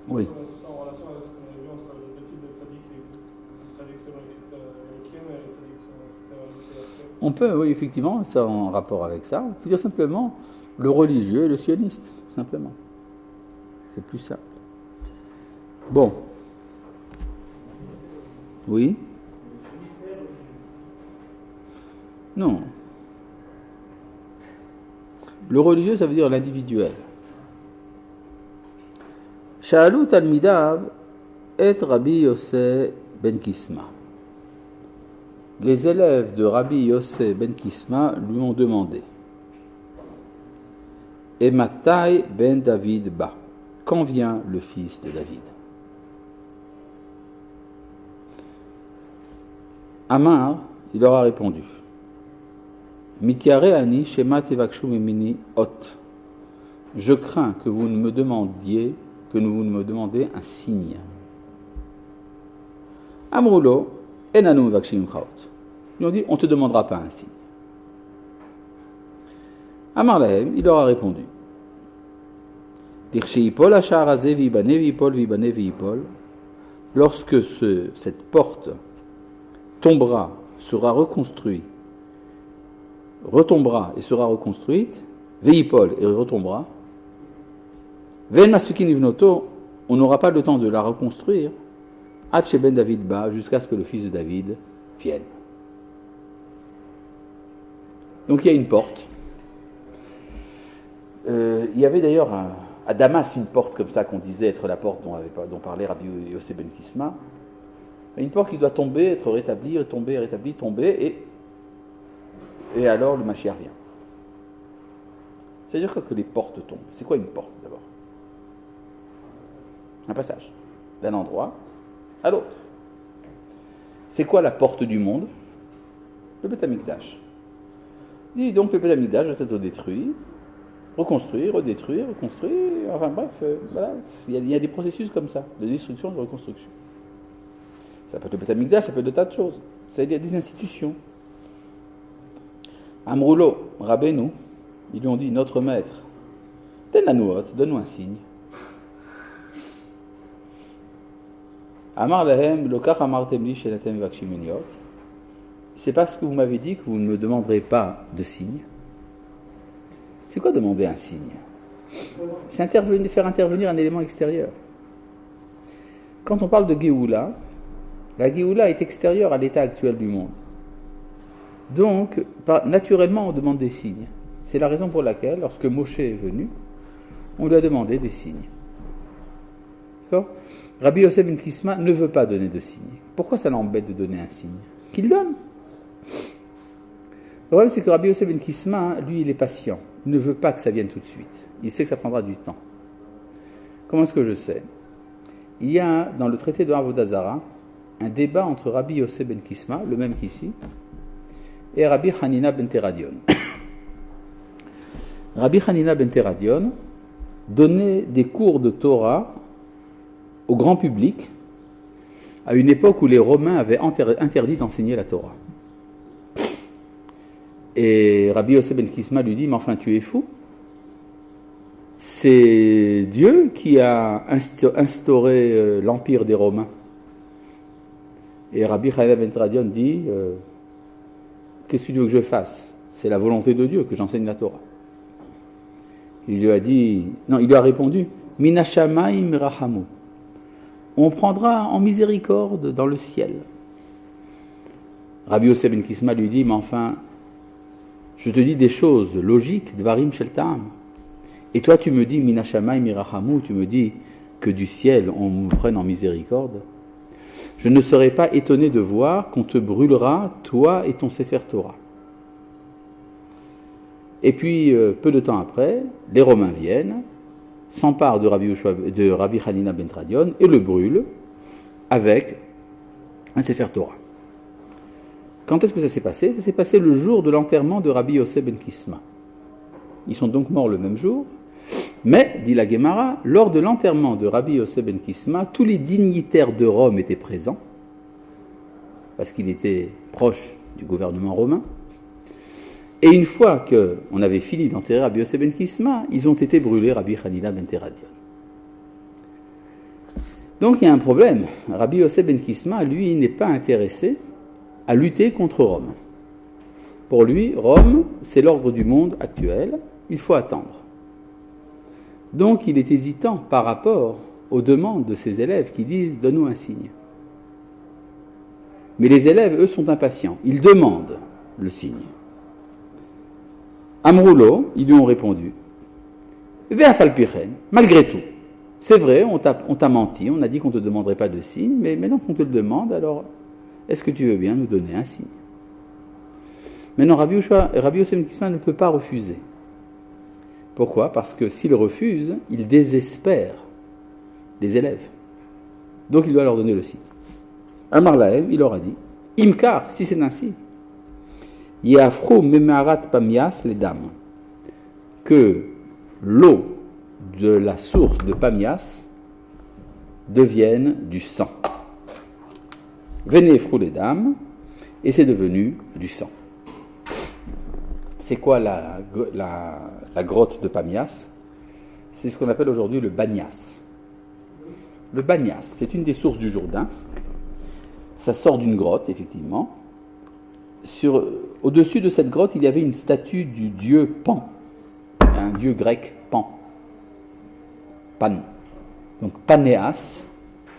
Oui. En relation avec ce qu'on a vu entre le type de tzaddik qui existe, le tzaddik selon les Kim et le tzaddik selon les. On peut, oui, effectivement, ça en rapport avec ça. Il faut dire simplement le religieux et le sioniste, tout simplement. C'est plus simple. Bon. Oui. Non. Le religieux, ça veut dire l'individuel. Sha'alu talmidav et Rabbi Yossé ben Kisma. Les élèves de Rabbi Yossé ben Kisma lui ont demandé Et Matai ben David ba. Quand vient le fils de David? Amar, il leur a répondu. Mitiare ani shema tevakshu mimini ot. Je crains que vous ne me demandiez, que vous ne me demandez un signe. Amrulo, enanu mevakshim chaot. Ils ont dit, on ne te demandera pas un signe. Amar lahem, il leur a répondu. Dircheipol ashar hazeh vibane vipol vibane vipol. Lorsque cette porte tombera, sera reconstruite, retombera et sera reconstruite, veipol et retombera, ven masfikin ivnoto, on n'aura pas le temps de la reconstruire, ad ben David ba, jusqu'à ce que le fils de David vienne. Donc il y a une porte. Il y avait d'ailleurs à Damas une porte comme ça qu'on disait être la porte dont parlait Rabbi Yosef ben Kisma. Une porte qui doit tomber, être rétablie, tomber, rétablie, tomber, et alors le Mashiach vient. C'est-à-dire que les portes tombent. C'est quoi une porte d'abord? Un passage d'un endroit à l'autre. C'est quoi la porte du monde? Le Beth Amikdash. Et donc le Beth Amikdash doit être détruit, reconstruit, redétruit, reconstruit, enfin bref, voilà. Il y a des processus comme ça, de destruction, de reconstruction. Ça peut être le Beth Amikdash, ça peut être de tas de choses. Il y a des institutions. Amroulo, Rabbeinu, ils lui ont dit, notre maître, donne-nous un signe. Amar lahem, lokach amartem li shenatem vakshim meniot. C'est parce que vous m'avez dit que vous ne me demanderez pas de signe. C'est quoi demander un signe? C'est faire intervenir un élément extérieur. Quand on parle de Géoula, la Géoula est extérieure à l'état actuel du monde. Donc, naturellement, on demande des signes. C'est la raison pour laquelle, lorsque Moshe est venu, on lui a demandé des signes. D'accord? Rabbi Yosef ben Kisma ne veut pas donner de signes. Pourquoi ça l'embête de donner un signe? Qu'il donne. Le problème, c'est que Rabbi Yosef ben Kisma, lui, il est patient. Il ne veut pas que ça vienne tout de suite. Il sait que ça prendra du temps. Comment est-ce que je sais? Il y a, dans le traité de Avodah Zarah, un débat entre Rabbi Yosef ben Kisma, le même qu'ici, et Rabbi Hanina ben Teradion. Rabbi Hanina ben Teradion donnait des cours de Torah au grand public à une époque où les Romains avaient interdit d'enseigner la Torah. Et Rabbi Yosef ben Kisma lui dit, mais enfin tu es fou. C'est Dieu qui a instauré l'empire des Romains. Et Rabbi Hanina ben Teradion dit, qu'est-ce que tu veux que je fasse? C'est la volonté de Dieu que j'enseigne la Torah. Il lui a répondu, Mina Shamayim Rahamu. On prendra en miséricorde dans le ciel. Rabbi Yosef ben Kisma lui dit, mais enfin, je te dis des choses logiques, Dvarim Shel Ta'am. Et toi tu me dis, Mina Shamayim Rahamu, tu me dis que du ciel on me prenne en miséricorde. Je ne serais pas étonné de voir qu'on te brûlera, toi et ton Sefer Torah. Et puis, peu de temps après, les Romains viennent, s'emparent de Rabbi Hanina ben Teradion et le brûlent avec un Sefer Torah. Quand est-ce que ça s'est passé? Ça s'est passé le jour de l'enterrement de Rabbi Yosef ben Kisma. Ils sont donc morts le même jour. Mais, dit la Gemara, lors de l'enterrement de Rabbi Yosef ben Kisma, tous les dignitaires de Rome étaient présents, parce qu'il était proche du gouvernement romain. Et une fois qu'on avait fini d'enterrer Rabbi Yosef ben Kisma, ils ont été brûlés, Rabbi Hanina ben Teradion. Donc il y a un problème. Rabbi Yosef ben Kisma, lui, n'est pas intéressé à lutter contre Rome. Pour lui, Rome, c'est l'ordre du monde actuel, il faut attendre. Donc il est hésitant par rapport aux demandes de ses élèves qui disent « donne-nous un signe ». Mais les élèves, eux, sont impatients. Ils demandent le signe. Amroulo, ils lui ont répondu « Ve'afalpichen, malgré tout, c'est vrai, on t'a menti, on a dit qu'on ne te demanderait pas de signe, mais maintenant qu'on te le demande, alors est-ce que tu veux bien nous donner un signe ?» Maintenant, Rabbi Yosef ben Kisma ne peut pas refuser. Pourquoi? Parce que s'il refuse, il désespère les élèves. Donc il doit leur donner le signe. Amar Lahem, il leur a dit, Imkar, si c'est ainsi, Yafro Memarat Pamias les dames, que l'eau de la source de Pamias devienne du sang. Venez frou les dames, et c'est devenu du sang. C'est quoi la grotte de Pamias? C'est ce qu'on appelle aujourd'hui le Banias. Le Banias, c'est une des sources du Jourdain. Ça sort d'une grotte, effectivement. Au-dessus de cette grotte, il y avait une statue du dieu Pan, un dieu grec Pan. Pan. Donc Panéas,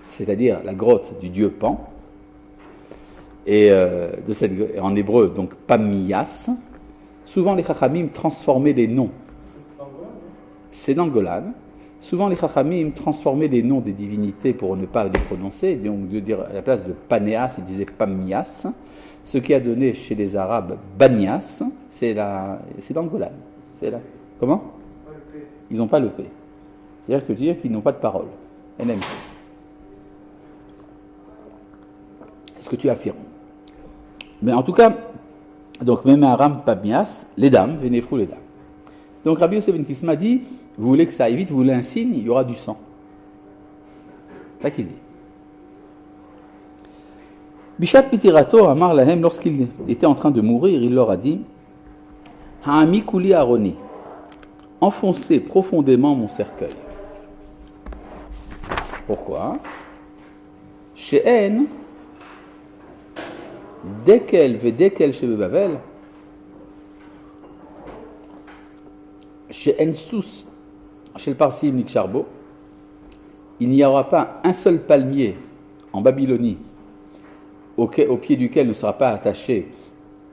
c'est-à-dire la grotte du dieu Pan. Et en hébreu, donc Pamias. Souvent les Chachamim transformaient les noms. C'est dans Golan. Souvent les Chachamim transformaient les noms des divinités pour ne pas les prononcer. Donc de dire à la place de Panéas, ils disaient Pamias. Ce qui a donné chez les Arabes Banias, c'est dans Golan. C'est là. Comment? Ils n'ont pas le P. C'est-à-dire que dire qu'ils n'ont pas de parole. NM. Est-ce que tu affirmes? Mais en tout cas, donc même Aram Pamias, les dames, Vénéfrou les dames. Donc Rabbi Yosef ben Kisma dit, vous voulez que ça aille vite, vous voulez un signe, il y aura du sang. C'est ça qu'il dit. Bishat Pitirato Amar Lahem, lorsqu'il était en train de mourir, il leur a dit, Ha'ami Kuli Aroni, enfoncez profondément mon cercueil. Pourquoi? She'en, dès qu'elle chez Bavel, chez Ensous, chez le Parsi Ibn Charbo, il n'y aura pas un seul palmier en Babylonie au pied duquel ne sera pas attaché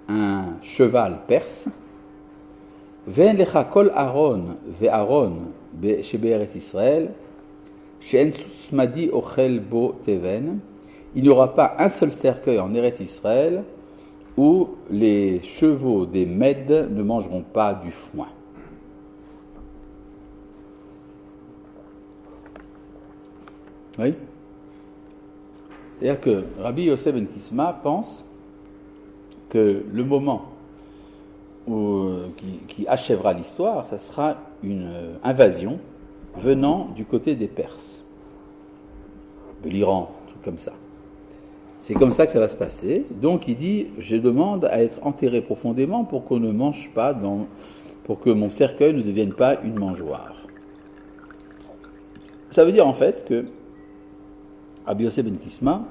un cheval perse. Ve'en lecha kol Aaron ve'Aaron chez Be'eretz Israël, chez Ensous madi ochel bo teven. Il n'y aura pas un seul cercueil en Eretz Israël où les chevaux des Mèdes ne mangeront pas du foin. Oui. C'est-à-dire que Rabbi Yosef ben Kisma pense que le moment qui achèvera l'histoire, ça sera une invasion venant du côté des Perses, de l'Iran, un truc comme ça. C'est comme ça que ça va se passer. Donc il dit, je demande à être enterré profondément pour qu'on ne mange pas, pour que mon cercueil ne devienne pas une mangeoire. Ça veut dire en fait que Rabbi Yosef ben Kisma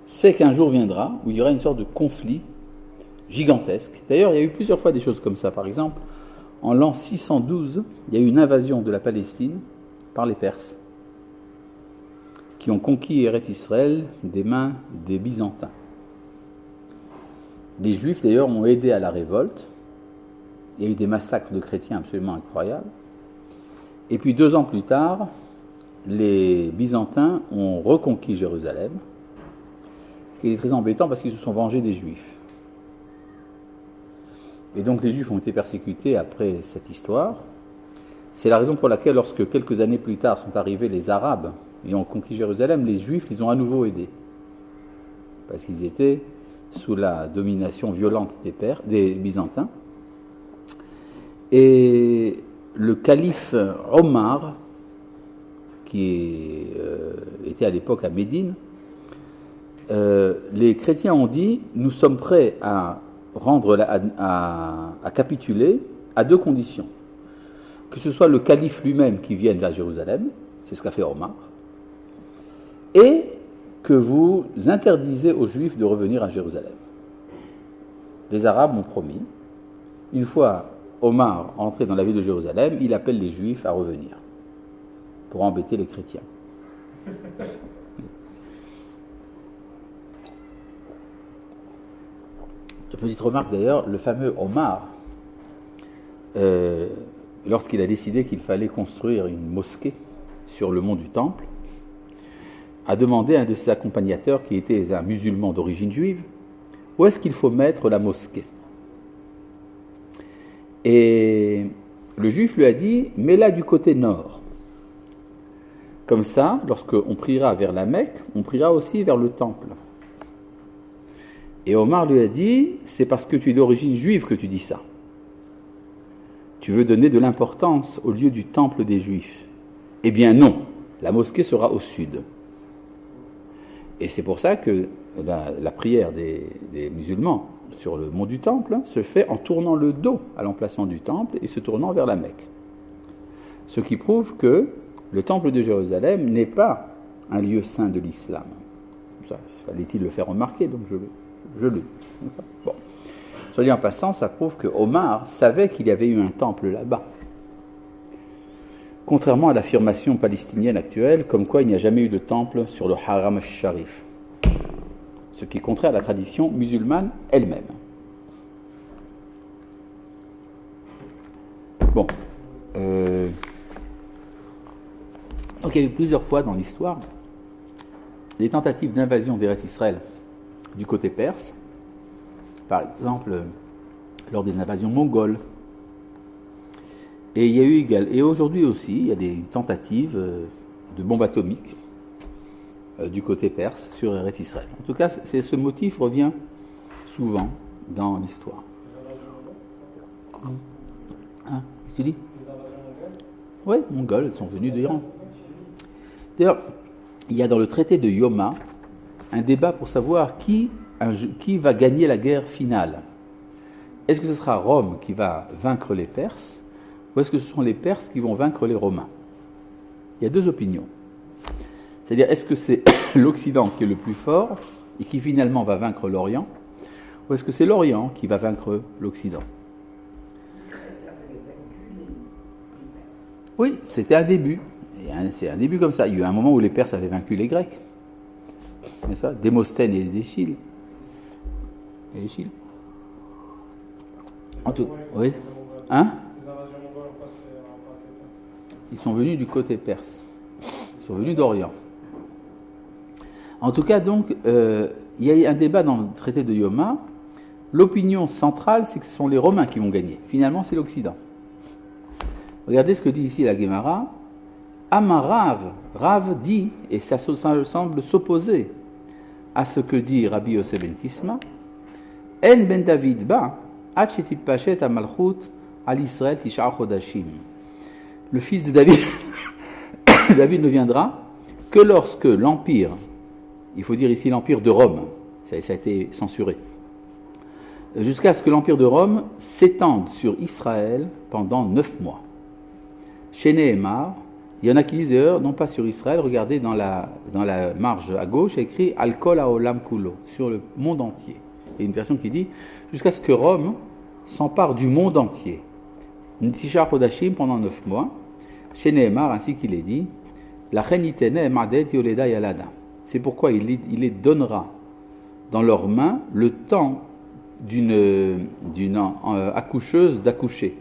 sait qu'un jour viendra où il y aura une sorte de conflit gigantesque. D'ailleurs, il y a eu plusieurs fois des choses comme ça. Par exemple, en l'an 612, il y a eu une invasion de la Palestine par les Perses, qui ont conquis Eretz Israël des mains des Byzantins. Les Juifs, d'ailleurs, ont aidé à la révolte. Il y a eu des massacres de chrétiens absolument incroyables. Et puis 2 ans plus tard, les Byzantins ont reconquis Jérusalem, ce qui est très embêtant parce qu'ils se sont vengés des Juifs. Et donc les Juifs ont été persécutés après cette histoire. C'est la raison pour laquelle, lorsque quelques années plus tard sont arrivés les Arabes et ont conquis Jérusalem, les Juifs les ont à nouveau aidés. Parce qu'ils étaient sous la domination violente des Byzantins. Et le calife Omar, qui était à l'époque à Médine, les chrétiens ont dit, nous sommes prêts à capituler à 2 conditions. Que ce soit le calife lui-même qui vienne à Jérusalem, c'est ce qu'a fait Omar, et que vous interdisez aux Juifs de revenir à Jérusalem. Les Arabes ont promis. Une fois Omar entré dans la ville de Jérusalem, il appelle les Juifs à revenir pour embêter les chrétiens. Petite remarque d'ailleurs, le fameux Omar, lorsqu'il a décidé qu'il fallait construire une mosquée sur le mont du Temple, a demandé à un de ses accompagnateurs, qui était un musulman d'origine juive, où est-ce qu'il faut mettre la mosquée. Et le juif lui a dit, mets-la du côté nord. Comme ça, lorsqu'on priera vers la Mecque, on priera aussi vers le temple. Et Omar lui a dit, c'est parce que tu es d'origine juive que tu dis ça. Tu veux donner de l'importance au lieu du temple des Juifs. Eh bien non, la mosquée sera au sud. Et c'est pour ça que la prière des musulmans sur le mont du Temple se fait en tournant le dos à l'emplacement du Temple et se tournant vers la Mecque. Ce qui prouve que le Temple de Jérusalem n'est pas un lieu saint de l'islam. Ça, fallait-il le faire remarquer, donc je le dis. Bon. Soit dit en passant, ça prouve que Omar savait qu'il y avait eu un temple là-bas. Contrairement à l'affirmation palestinienne actuelle, comme quoi il n'y a jamais eu de temple sur le Haram al-Sharif. Ce qui est contraire à la tradition musulmane elle-même. Bon. Donc il y a eu plusieurs fois dans l'histoire des tentatives d'invasion d'Eretz Israël du côté perse. Par exemple, lors des invasions mongoles. Et il y a eu et aujourd'hui aussi, il y a des tentatives de bombes atomiques du côté perse sur Eretz Israël. En tout cas, ce motif revient souvent dans l'histoire. Hein, qu'est-ce que tu dis? Oui, mongols, elles sont venues d'Iran. D'ailleurs, il y a dans le traité de Yoma un débat pour savoir qui va gagner la guerre finale. Est-ce que ce sera Rome qui va vaincre les Perses ou est-ce que ce sont les Perses qui vont vaincre les Romains? Il y a deux opinions. C'est-à-dire, est-ce que c'est l'Occident qui est le plus fort et qui finalement va vaincre l'Orient ou est-ce que c'est l'Orient qui va vaincre l'Occident? Oui, c'était un début. C'est un début comme ça. Il y a eu un moment où les Perses avaient vaincu les Grecs. N'est-ce pas? Démosthène et Échille. En tout, oui. Hein? Ils sont venus du côté perse. Ils sont venus d'Orient. En tout cas, donc, il y a un débat dans le traité de Yoma. L'opinion centrale, c'est que ce sont les Romains qui vont gagner. Finalement, c'est l'Occident. Regardez ce que dit ici la Guémara. Amarav, Rav dit, et ça semble s'opposer à ce que dit Rabbi Yosef ben Kisma, En ben David ba, ad shetit pachet amalchut al Israël tisha chodashim. Le fils de David, David ne viendra que lorsque l'empire, il faut dire ici l'empire de Rome, ça a été censuré, jusqu'à ce que l'empire de Rome s'étende sur Israël pendant 9 mois. Chez Nehemar, il y en a qui disent non pas sur Israël, regardez dans la marge à gauche, écrit Al-Kol Haolam Kulo, sur le monde entier. Il y a une version qui dit jusqu'à ce que Rome s'empare du monde entier. Tisha Chodashim pendant 9 mois. Chez Nehemar, ainsi qu'il est dit, La Chenitene Madet Yoleda Yalada. C'est pourquoi il les donnera dans leurs mains le temps d'une accoucheuse d'accoucher.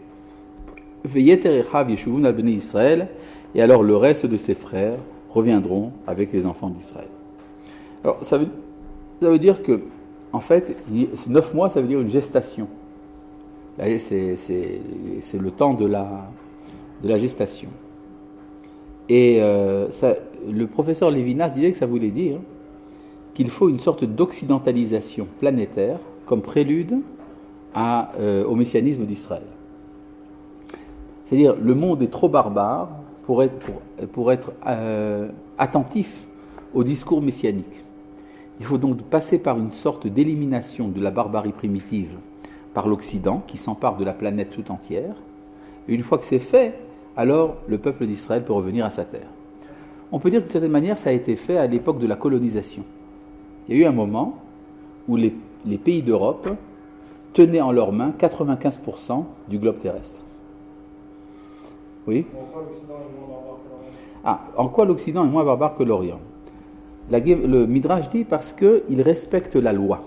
Veyeterechav Yeshuvun al Bnei Israël. Et alors le reste de ses frères reviendront avec les enfants d'Israël. Alors ça veut dire que, en fait, 9 mois, ça veut dire une gestation. C'est le temps de la gestation. Et le professeur Lévinas disait que ça voulait dire qu'il faut une sorte d'occidentalisation planétaire comme prélude au messianisme d'Israël. C'est-à-dire, le monde est trop barbare pour être attentif au discours messianique. Il faut donc passer par une sorte d'élimination de la barbarie primitive par l'Occident, qui s'empare de la planète tout entière. Et une fois que c'est fait, alors le peuple d'Israël peut revenir à sa terre. On peut dire que d'une certaine manière, ça a été fait à l'époque de la colonisation. Il y a eu un moment où les pays d'Europe tenaient en leurs mains 95% du globe terrestre. Oui. En quoi l'Occident est moins barbare que l'Orient? Le Midrash dit parce qu'ils respectent la loi.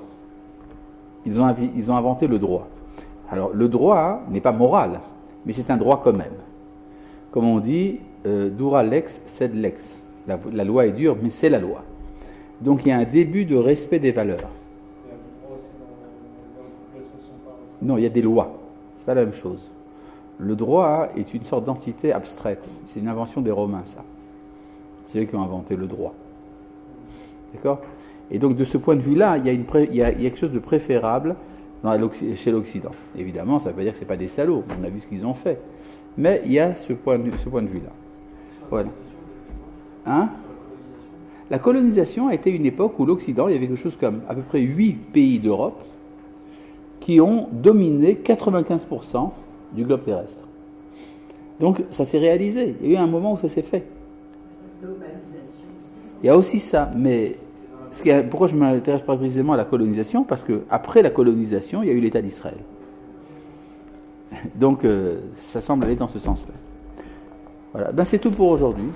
Ils ont inventé le droit. Alors le droit n'est pas moral, mais c'est un droit quand même. Comme on dit, dura lex sed lex. La loi est dure, mais c'est la loi. Donc il y a un début de respect des valeurs. Non, il y a des lois. C'est pas la même chose. Le droit est une sorte d'entité abstraite. C'est une invention des Romains, ça. C'est eux qui ont inventé le droit. D'accord? Et donc de ce point de vue-là, il y a quelque chose de préférable chez l'Occident. Évidemment, ça ne veut pas dire que ce n'est pas des salauds, on a vu ce qu'ils ont fait. Mais il y a ce point de vue-là. Voilà. Hein? La colonisation a été une époque où l'Occident, il y avait quelque chose comme à peu près 8 pays d'Europe qui ont dominé 95% du globe terrestre. Donc ça s'est réalisé. Il y a eu un moment où ça s'est fait. Il y a aussi ça, mais pourquoi je m'intéresse pas précisément à la colonisation? Parce qu'après la colonisation, il y a eu l'État d'Israël. Donc ça semble aller dans ce sens-là. Voilà, c'est tout pour aujourd'hui.